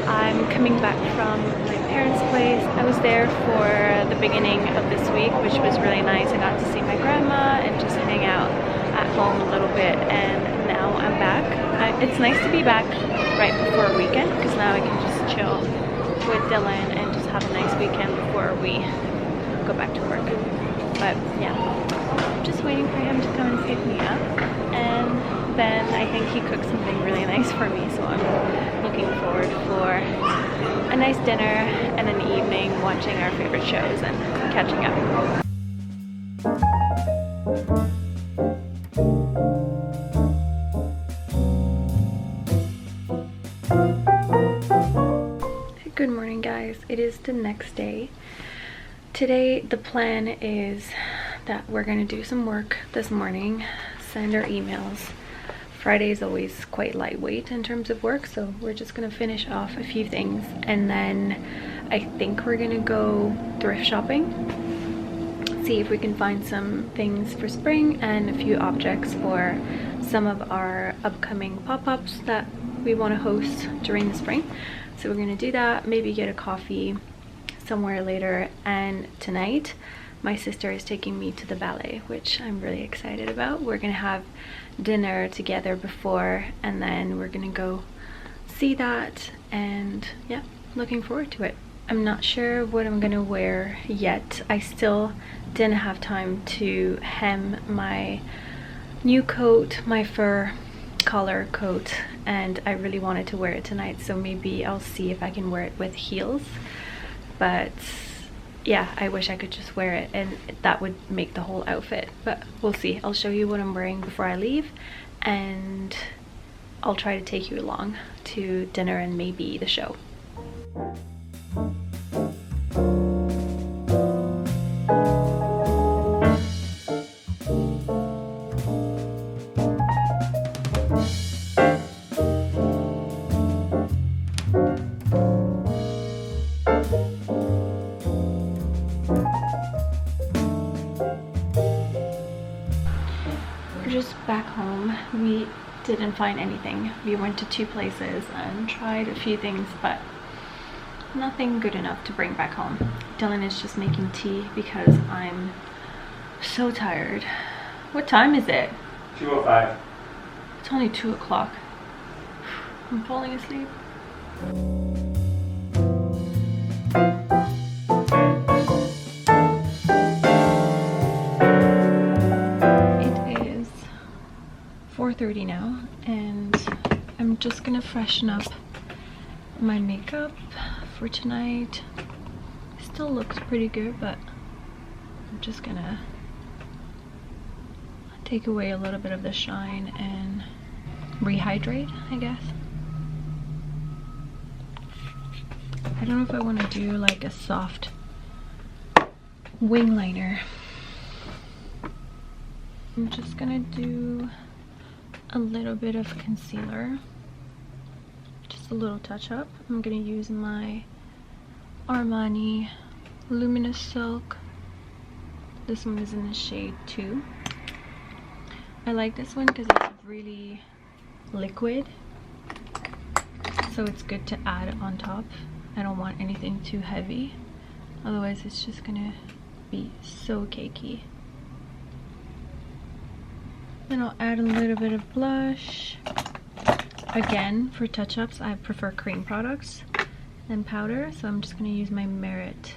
I'm coming back from my parents' place. I was there for the beginning of this week, which was really nice. I got to see my grandma and just hang out at home a little bit, and now I'm back. It's nice to be back right before a weekend because now I can just chill with Dylan and just have a nice weekend before we go back to work. But yeah, I'm just waiting for him to come and pick me up, and then I think he cooked something really nice for me, so I'm looking forward for a nice dinner and an evening watching our favorite shows and catching up. Good morning, guys. It is the next day. Today the plan is that we're gonna do some work this morning, send our emails. Friday is always quite lightweight in terms of work, so we're just gonna finish off a few things, and then I think we're gonna go thrift shopping, see if we can find some things for spring and a few objects for some of our upcoming pop-ups that we want to host during the spring. So we're gonna do that, maybe get a coffee somewhere later, and tonight my sister is taking me to the ballet, which I'm really excited about. We're gonna have dinner together before, and then we're gonna go see that, and yeah, looking forward to it. I'm not sure what I'm gonna wear yet. I still didn't have time to hem my new coat, my fur collar coat, and I really wanted to wear it tonight, so maybe I'll see if I can wear it with heels. But yeah, I wish I could just wear it and that would make the whole outfit, but we'll see. I'll show you what I'm wearing before I leave, and I'll try to take you along to dinner and maybe the show. Just back home. We didn't find anything. We went to 2 places and tried a few things, but nothing good enough to bring back home. Dylan is just making tea because I'm so tired. What time is it? 2:05. It's only 2 o'clock. I'm falling asleep. It is 4:30 now, and I'm just gonna freshen up my makeup for tonight. Still looks pretty good, but I'm just gonna take away a little bit of the shine and rehydrate, I guess. I don't know if I want to do like a soft wing liner. I'm just gonna do a little bit of concealer, just a little touch up. I'm gonna use my Armani Luminous Silk. This one is in the shade 2. I like this one because it's really liquid, so it's good to add on top. I don't want anything too heavy, otherwise it's just gonna be so cakey. Then I'll add a little bit of blush. Again, for touch-ups, I prefer cream products than powder, so I'm just gonna use my Merit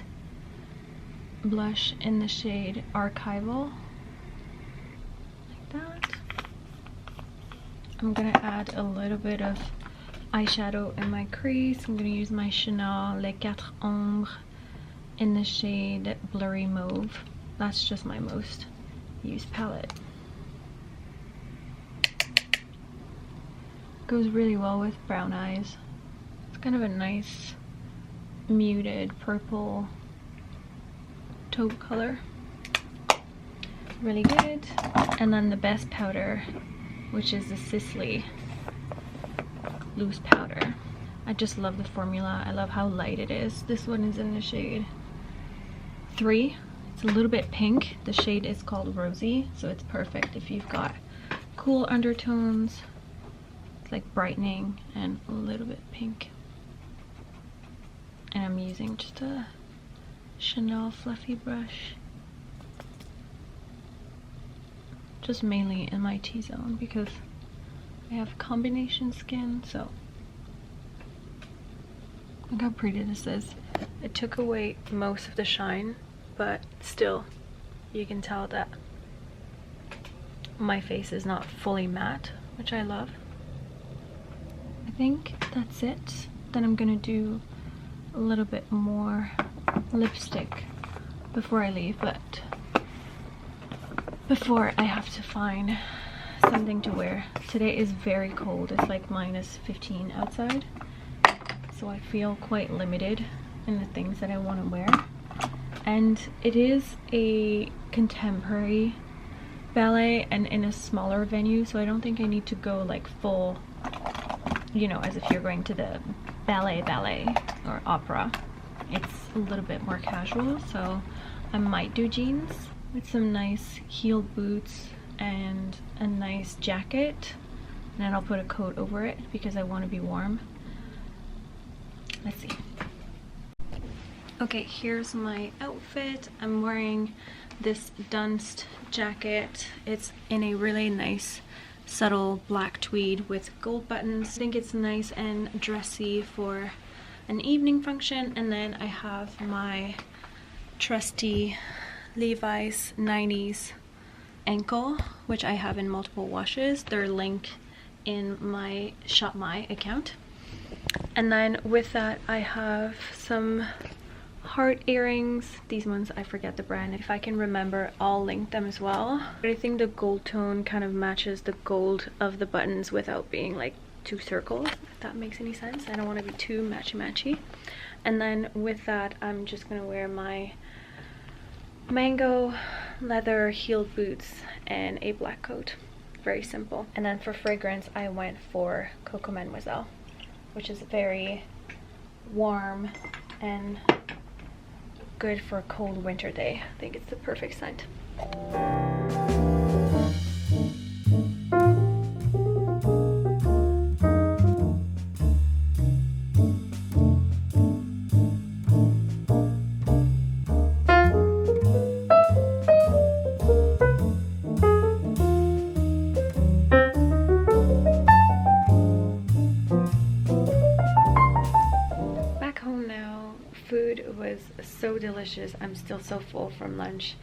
blush in the shade Archival, like that. I'm gonna add a little bit of eyeshadow in my crease. I'm gonna use my Chanel Les Quatre Ombres in the shade Blurry Mauve. That's just my most used palette. Goes really well with brown eyes. It's kind of a nice muted purple taupe color. Really good. And then the best powder, which is the Sisley loose powder. I just love the formula. I love how light it is. This one is in the shade 3. It's a little bit pink. The shade is called Rosy, so it's perfect if you've got cool undertones It's like brightening and a little bit pink. And I'm using just a Chanel fluffy brush. Just mainly in my T-zone because I have combination skin, so look how pretty this is. It took away most of the shine, but still you can tell that my face is not fully matte, which I love. I think that's it. Then I'm gonna do a little bit more lipstick before I leave, but before I have to find something to wear. Today is very cold. It's like -15 outside, so I feel quite limited in the things that I want to wear. And it is a contemporary ballet and in a smaller venue, so I don't think I need to go like full, you know, as if you're going to the ballet or opera. It's a little bit more casual, so I might do jeans with some nice heeled boots and a nice jacket, and then I'll put a coat over it because I want to be warm. Let's see. Okay, here's my outfit. I'm wearing this Dunst jacket. It's in a really nice subtle black tweed with gold buttons. I think it's nice and dressy for an evening function. And then I have my trusty Levi's 90s ankle, which I have in multiple washes. They're linked in my Shop My account. And then with that I have some heart earrings. These ones, I forget the brand. If I can remember, I'll link them as well. But I think the gold tone kind of matches the gold of the buttons without being like two circles, if that makes any sense. I don't want to be too matchy. And then with that, I'm just gonna wear my mango leather heeled boots and a black coat. Very simple. And then for fragrance, I went for Coco Mademoiselle, which is very warm and good for a cold winter day. I think it's the perfect scent. Food was so delicious. I'm still so full from lunch.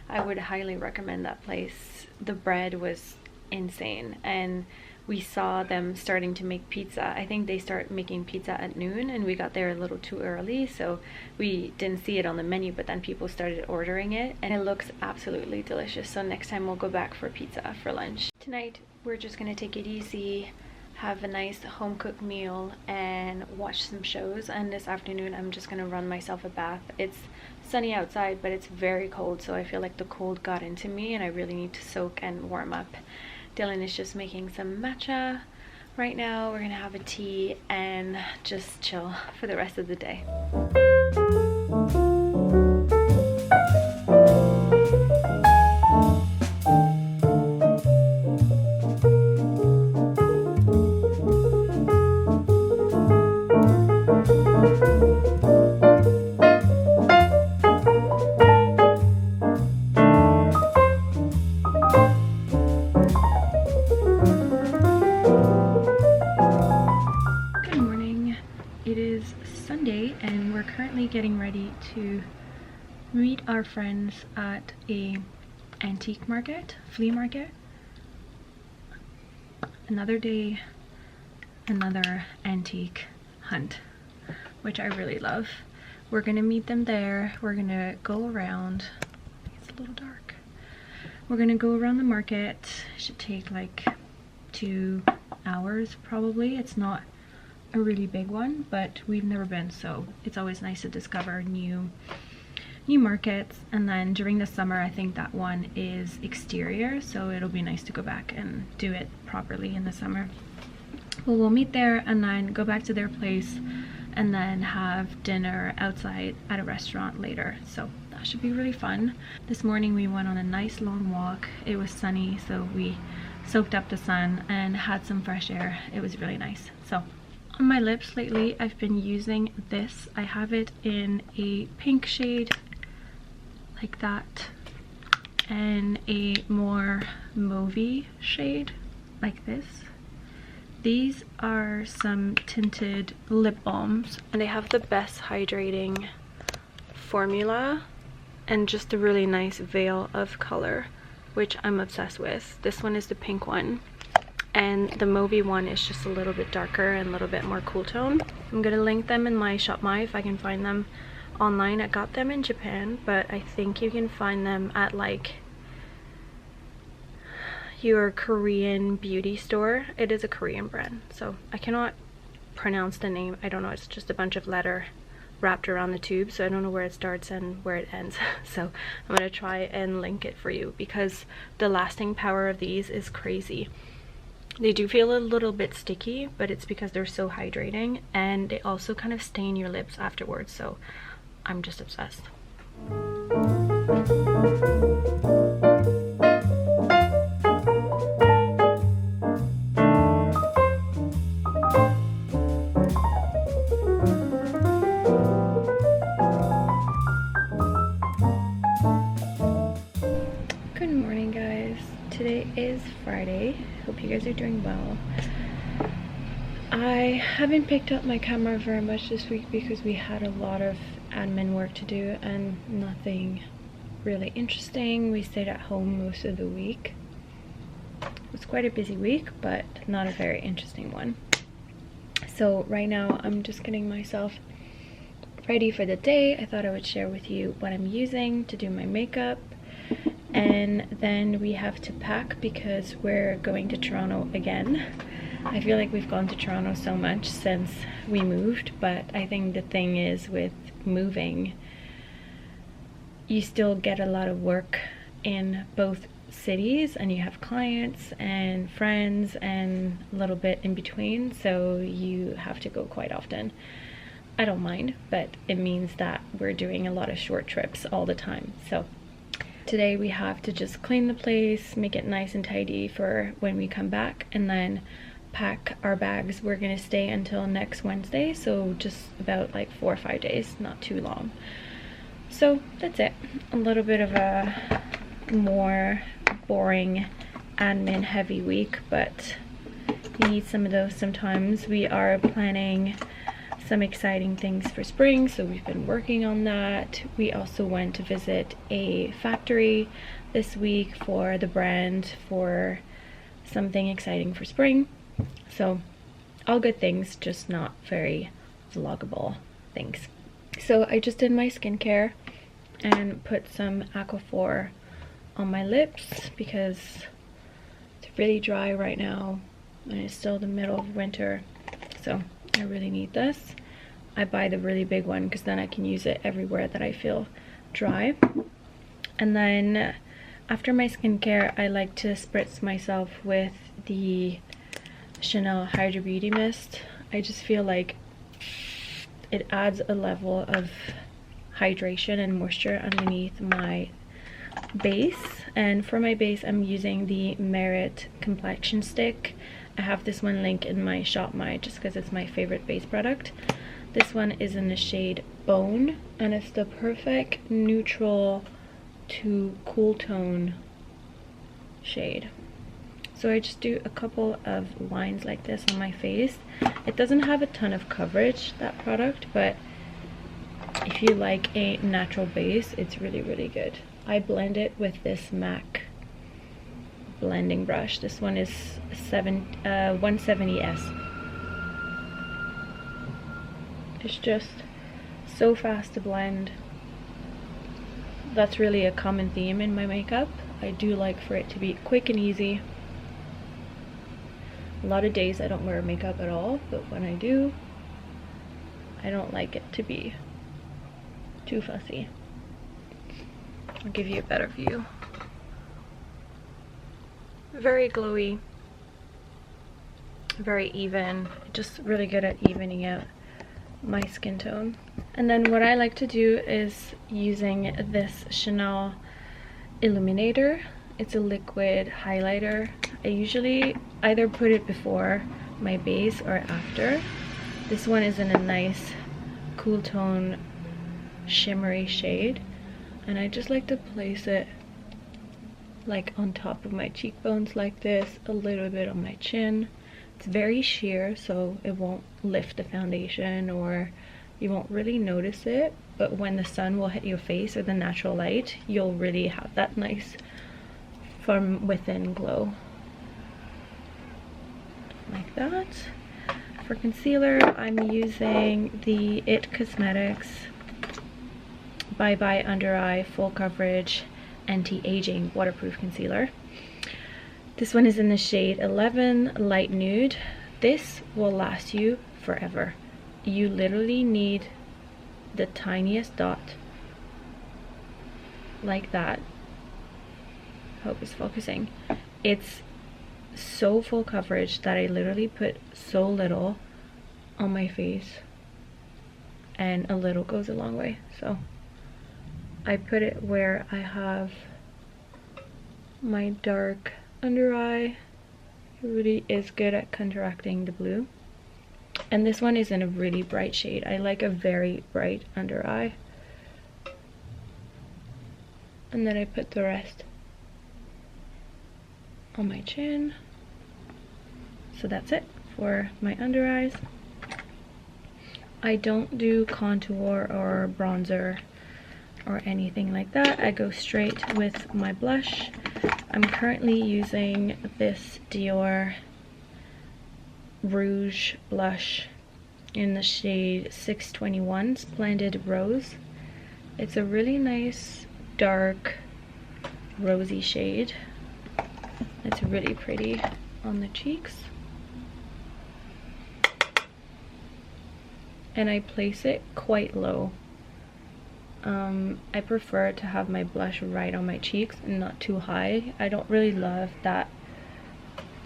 I would highly recommend that place. The bread was insane, and we saw them starting to make pizza. I think they start making pizza at noon, and we got there a little too early, so we didn't see it on the menu, but then people started ordering it, and it looks absolutely delicious. So next time we'll go back for pizza for lunch. Tonight we're just gonna take it easy, have a nice home cooked meal, and watch some shows. And this afternoon I'm just gonna run myself a bath. It's sunny outside, but it's very cold, so I feel like the cold got into me and I really need to soak and warm up. Dylan is just making some matcha right now. We're gonna have a tea and just chill for the rest of the day. Getting ready to meet our friends at a antique market, flea market. Another day, another antique hunt, which I really love. We're gonna meet them there. We're gonna go around. It's a little dark. We're gonna go around the market. It should take like 2 hours probably. It's not a really big one, but we've never been, so it's always nice to discover new markets. And then during the summer, I think that one is exterior, so it'll be nice to go back and do it properly in the summer. Well, we'll meet there and then go back to their place and then have dinner outside at a restaurant later, so that should be really fun. This morning we went on a nice long walk. It was sunny, so we soaked up the sun and had some fresh air. It was really nice. So on my lips lately, I've been using this. I have it in a pink shade like that, and a more mauvey shade like this. These are some tinted lip balms, and they have the best hydrating formula and just a really nice veil of color, which I'm obsessed with. This one is the pink one, and the mauvey one is just a little bit darker and a little bit more cool tone. I'm gonna link them in my Shop My if I can find them online. I got them in Japan, but I think you can find them at like your Korean beauty store. It is a Korean brand, so I cannot pronounce the name. I don't know, it's just a bunch of letter wrapped around the tube, so I don't know where it starts and where it ends. So I'm gonna try and link it for you because the lasting power of these is crazy. They do feel a little bit sticky, but it's because they're so hydrating, and they also kind of stain your lips afterwards, so I'm just obsessed. Good morning, guys. Today is Friday. Hope you guys are doing well. I haven't picked up my camera very much this week because we had a lot of admin work to do and nothing really interesting. We stayed at home most of the week. It was quite a busy week, but not a very interesting one. So right now I'm just getting myself ready for the day. I thought I would share with you what I'm using to do my makeup, and then we have to pack because we're going to Toronto again. I feel like we've gone to Toronto so much since we moved, but I think the thing is with moving, you still get a lot of work in both cities, and you have clients and friends and a little bit in between, so you have to go quite often. I don't mind, but it means that we're doing a lot of short trips all the time. So today we have to just clean the place, make it nice and tidy for when we come back, and then pack our bags. We're gonna stay until next Wednesday, so just about like 4 or 5 days, not too long. So that's it. A little bit of a more boring admin heavy week, but you need some of those sometimes. We are planning some exciting things for spring, so we've been working on that. We also went to visit a factory this week for the brand for something exciting for spring. So all good things, just not very vloggable things. So I just did my skincare and put some Aquaphor on my lips because it's really dry right now and it's still the middle of winter, so I really need this. I buy the really big one because then I can use it everywhere that I feel dry. And then after my skincare, I like to spritz myself with the Chanel Hydra Beauty Mist. I just feel like it adds a level of hydration and moisture underneath my base. And for my base, I'm using the Merit Complexion Stick. I have this one linked in my Shop My just because it's my favorite base product. This one is in the shade Bone, and it's the perfect neutral to cool tone shade. So I just do a couple of lines like this on my face. It doesn't have a ton of coverage, that product, but if you like a natural base, it's really, really good. I blend it with this MAC blending brush. This one is 170S. It's just so fast to blend. That's really a common theme in my makeup. I do like for it to be quick and easy. A lot of days I don't wear makeup at all, but when I do, I don't like it to be too fussy. I'll give you a better view. Very glowy, very even, just really good at evening out my skin tone. And then what I like to do is using this Chanel Illuminator. It's a liquid highlighter. I usually either put it before my base or after. This one is in a nice cool tone shimmery shade, and I just like to place it like on top of my cheekbones like this, a little bit on my chin. It's very sheer, so it won't lift the foundation or you won't really notice it, but when the sun will hit your face or the natural light, you'll really have that nice from within glow. Like that. For concealer, I'm using the It Cosmetics Bye Bye Under Eye Full Coverage Anti-Aging Waterproof Concealer. This one is in the shade 11 Light Nude. This will last you forever. You literally need the tiniest dot like that. Hope it's focusing. It's so full coverage that I literally put so little on my face, and a little goes a long way. So I put it where I have my dark under eye. It really is good at counteracting the blue. And this one is in a really bright shade. I like a very bright under eye. And then I put the rest on my chin. So that's it for my under eyes. I don't do contour or bronzer or anything like that. I go straight with my blush. I'm currently using this Dior Rouge blush in the shade 621 Splendid Rose. It's a really nice dark rosy shade. It's really pretty on the cheeks. And I place it quite low. I prefer to have my blush right on my cheeks and not too high. I don't really love that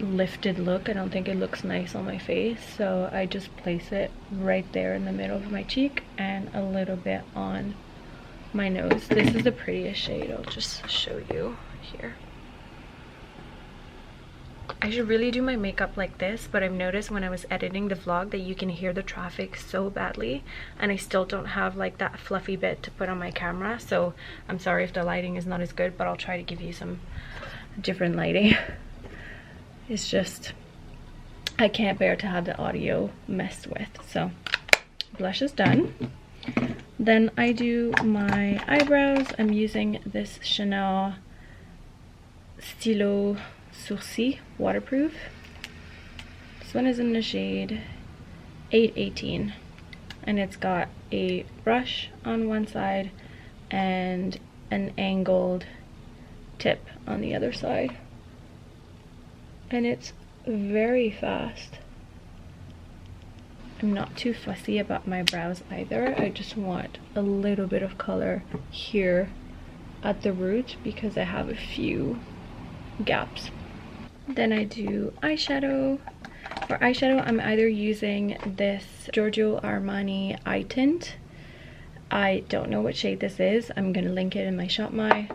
lifted look. I don't think it looks nice on my face, so I just place it right there in the middle of my cheek and a little bit on my nose. This is the prettiest shade. I'll just show you here. I should really do my makeup like this, but I've noticed when I was editing the vlog that you can hear the traffic so badly, and I still don't have like that fluffy bit to put on my camera, so I'm sorry if the lighting is not as good, but I'll try to give you some different lighting. It's just I can't bear to have the audio messed with. So blush is done. Then I do my eyebrows. I'm using this Chanel Stylo Sourcil waterproof. This one is in the shade 818, and it's got a brush on one side and an angled tip on the other side, and it's very fast. I'm not too fussy about my brows either. I just want a little bit of color here at the root because I have a few gaps. Then I do eyeshadow. For eyeshadow, I'm either using this Giorgio Armani eye tint. I don't know what shade this is. I'm gonna link it in my Shop My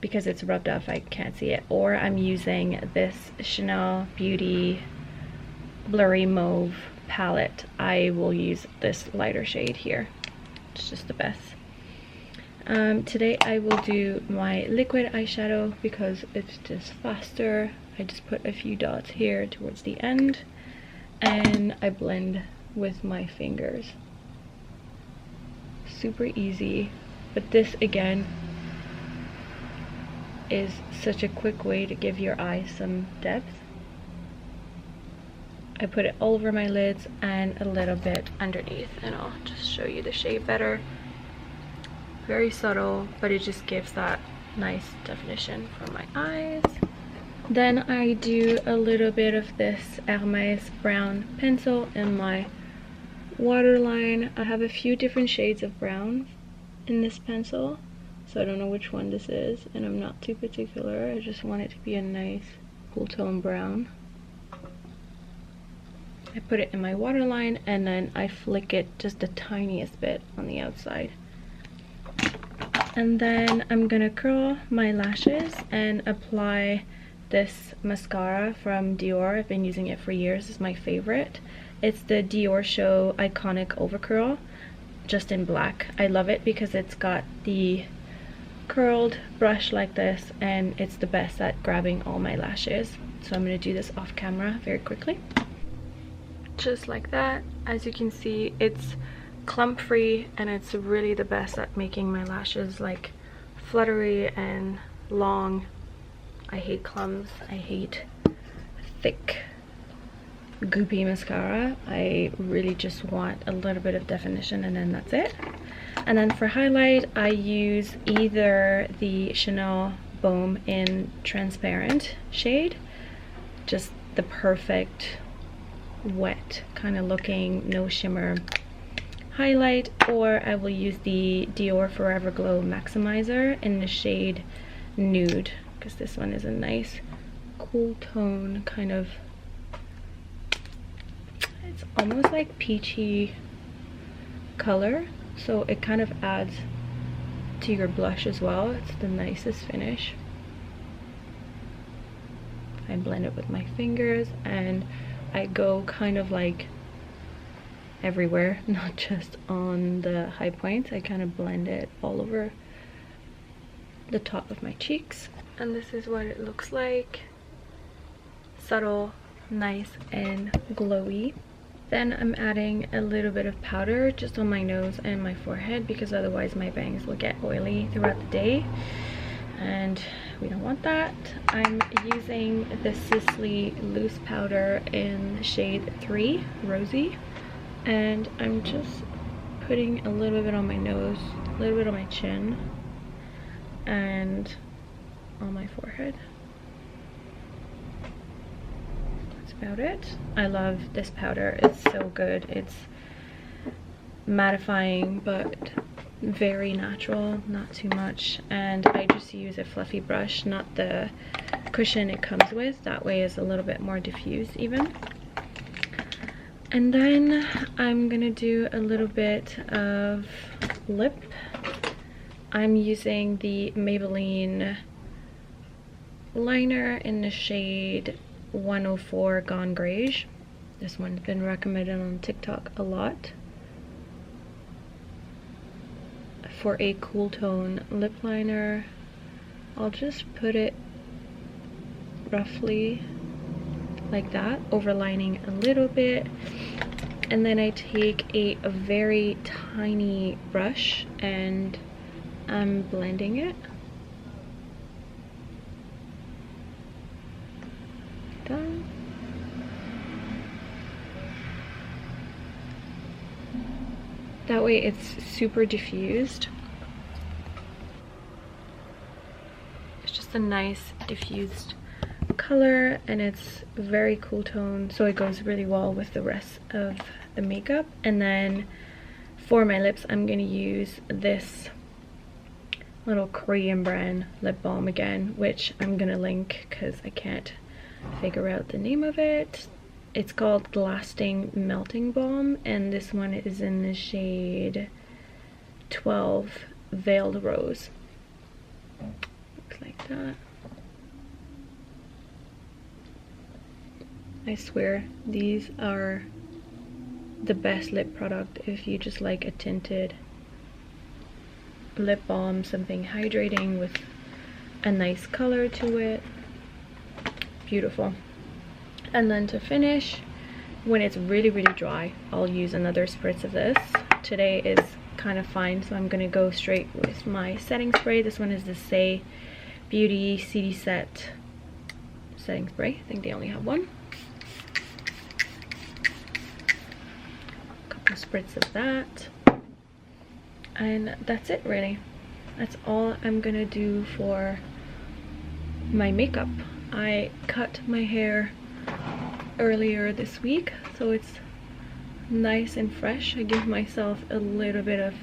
because it's rubbed off, I can't see it. Or I'm using this Chanel Beauty Blurry Mauve palette. I will use this lighter shade here. It's just the best. Today I will do my liquid eyeshadow because it's just faster. I just put a few dots here towards the end and I blend with my fingers. Super easy, but this again is such a quick way to give your eyes some depth. I put it all over my lids and a little bit underneath, and I'll just show you the shade better. Very subtle, but it just gives that nice definition for my eyes. Then I do a little bit of this Hermes brown pencil in my waterline. I have a few different shades of brown in this pencil, so I don't know which one this is, and I'm not too particular. I just want it to be a nice cool tone brown. I put it in my waterline and then I flick it just the tiniest bit on the outside. And then I'm gonna curl my lashes and apply this mascara from Dior. I've been using it for years. It's my favorite. It's the Dior Show Iconic Overcurl, just in black. I love it because it's got the curled brush like this, and it's the best at grabbing all my lashes. So I'm gonna do this off camera very quickly. Just like that. As you can see, it's clump free, and it's really the best at making my lashes like fluttery and long. I hate clumps. I hate thick goopy mascara. I really just want a little bit of definition, and then that's it. And then for highlight, I use either the Chanel Baume in transparent shade, just the perfect wet kind of looking, no shimmer highlight, or I will use the Dior Forever Glow Maximizer in the shade Nude, because this one is a nice cool tone, kind of, it's almost like peachy color, so it kind of adds to your blush as well. It's the nicest finish. I blend it with my fingers, and I go kind of like everywhere, not just on the high points. I kind of blend it all over the top of my cheeks. And this is what it looks like. Subtle, nice, and glowy. Then I'm adding a little bit of powder just on my nose and my forehead, because otherwise my bangs will get oily throughout the day, and we don't want that. I'm using the Sisley loose powder in the shade 3, Rosy, and I'm just putting a little bit on my nose, a little bit on my chin, and on my forehead. That's about it. I love this powder. It's so good. It's mattifying but very natural, not too much, and I just use a fluffy brush, not the cushion it comes with. That way it's a little bit more diffused even. And then I'm gonna do a little bit of lip. I'm using the Maybelline liner in the shade 104 Gone Greige. This one's been recommended on TikTok a lot for a cool tone lip liner. I'll just put it roughly like that, overlining a little bit, and then I take a very tiny brush and I'm blending it. Done. That way it's super diffused. It's just a nice diffused color, and it's very cool tone, so it goes really well with the rest of the makeup. And then for my lips, I'm gonna use this little Korean brand lip balm again, which I'm gonna link because I can't figure out the name of it. It's called Lasting Melting Balm, and this one is in the shade 12 Veiled Rose. Looks like that. I swear these are the best lip product if you just like a tinted lip balm, something hydrating with a nice color to it. Beautiful. And then to finish, when it's really dry, I'll use another spritz of this. Today is kind of fine, so I'm gonna go straight with my setting spray. This one is the Say Beauty CD Set setting spray. I think they only have one. Couple spritz of that, and that's it really. That's all I'm gonna do for my makeup. I cut my hair earlier this week, so it's nice and fresh. I give myself a little bit of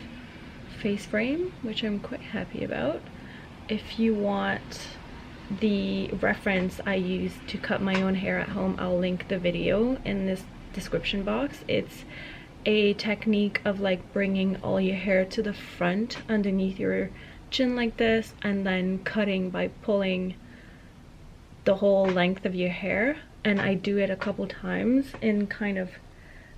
face frame, which I'm quite happy about. If you want the reference I use to cut my own hair at home, I'll link the video in this description box. It's a technique of like bringing all your hair to the front underneath your chin like this and then cutting by pulling the whole length of your hair. And I do it a couple times in kind of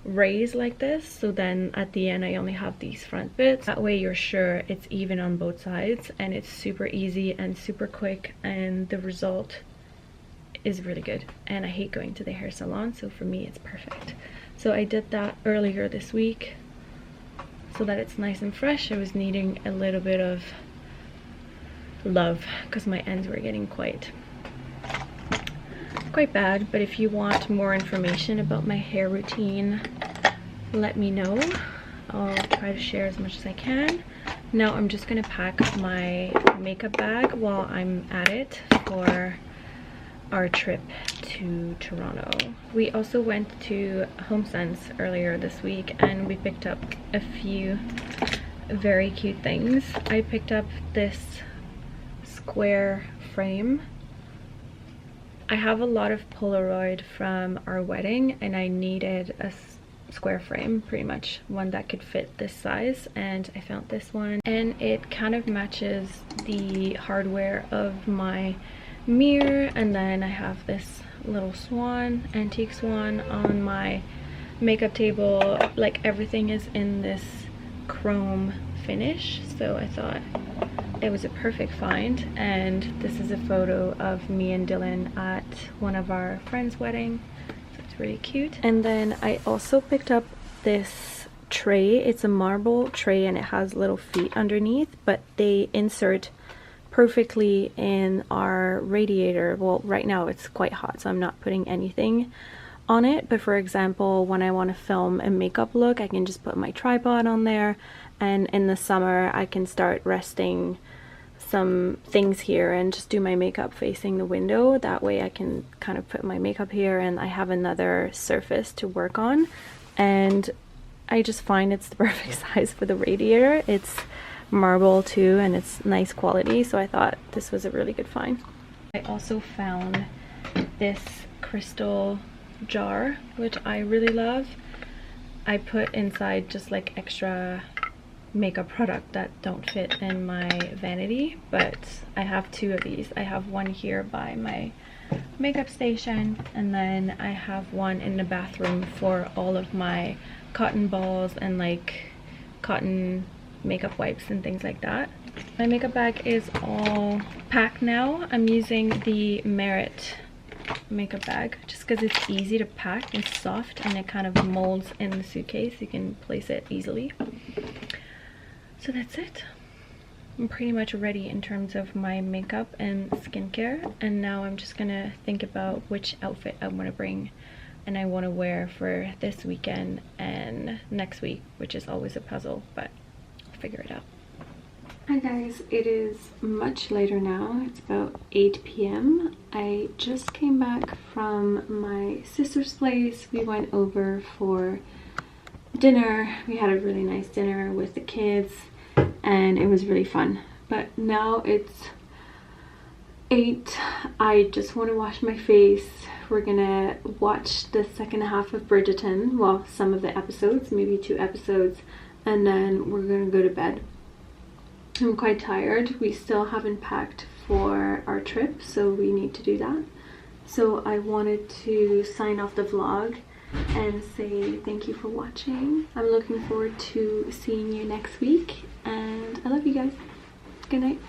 raise like this, so then at the end I only have these front bits. That way you're sure it's even on both sides, and it's super easy and super quick, and the result is really good. And I hate going to the hair salon, so for me it's perfect. So I did that earlier this week so that it's nice and fresh. I was needing a little bit of love because my ends were getting quite bad. But if you want more information about my hair routine, let me know. I'll try to share as much as I can. Now I'm just gonna pack my makeup bag while I'm at it for our trip to Toronto. We also went to HomeSense earlier this week and we picked up a few very cute things. I picked up this square frame. I have a lot of Polaroid from our wedding and I needed a square frame, pretty much one that could fit this size, and I found this one, and it kind of matches the hardware of my mirror. And then I have this little swan, antique swan, on my makeup table. Like everything is in this chrome finish, so I thought it was a perfect find. And this is a photo of me and Dylan at one of our friends' wedding, so it's really cute. And then I also picked up this tray. It's a marble tray and it has little feet underneath, but they insert perfectly in our radiator. Well, right now it's quite hot, so I'm not putting anything on it, but for example, when I want to film a makeup look, I can just put my tripod on there, and in the summer I can start resting some things here and just do my makeup facing the window. That way I can kind of put my makeup here and I have another surface to work on. And I just find it's the perfect size for the radiator. It's marble too, and it's nice quality, so I thought this was a really good find. I also found this crystal jar, which I really love. I put inside just like extra makeup product that don't fit in my vanity, but I have two of these. I have one here by my makeup station, and then I have one in the bathroom for all of my cotton balls and like cotton makeup wipes and things like that. My makeup bag is all packed now. I'm using the Merit makeup bag just because it's easy to pack. It's soft and it kind of molds in the suitcase. You can place it easily. So that's it. I'm pretty much ready in terms of my makeup and skincare, and now I'm just gonna think about which outfit I want to bring and I want to wear for this weekend and next week, which is always a puzzle, but I'll figure it out. Hi guys, it is much later now. It's about 8 p.m. I just came back from my sister's place. We went over for dinner. We had a really nice dinner with the kids and it was really fun. But now it's 8. I just want to wash my face. We're gonna watch the second half of Bridgerton, well, some of the episodes, maybe 2 episodes, and then we're gonna go to bed. I'm quite tired. We still haven't packed for our trip, so we need to do that. So I wanted to sign off the vlog and say thank you for watching. I'm looking forward to seeing you next week, and I love you guys. Good night.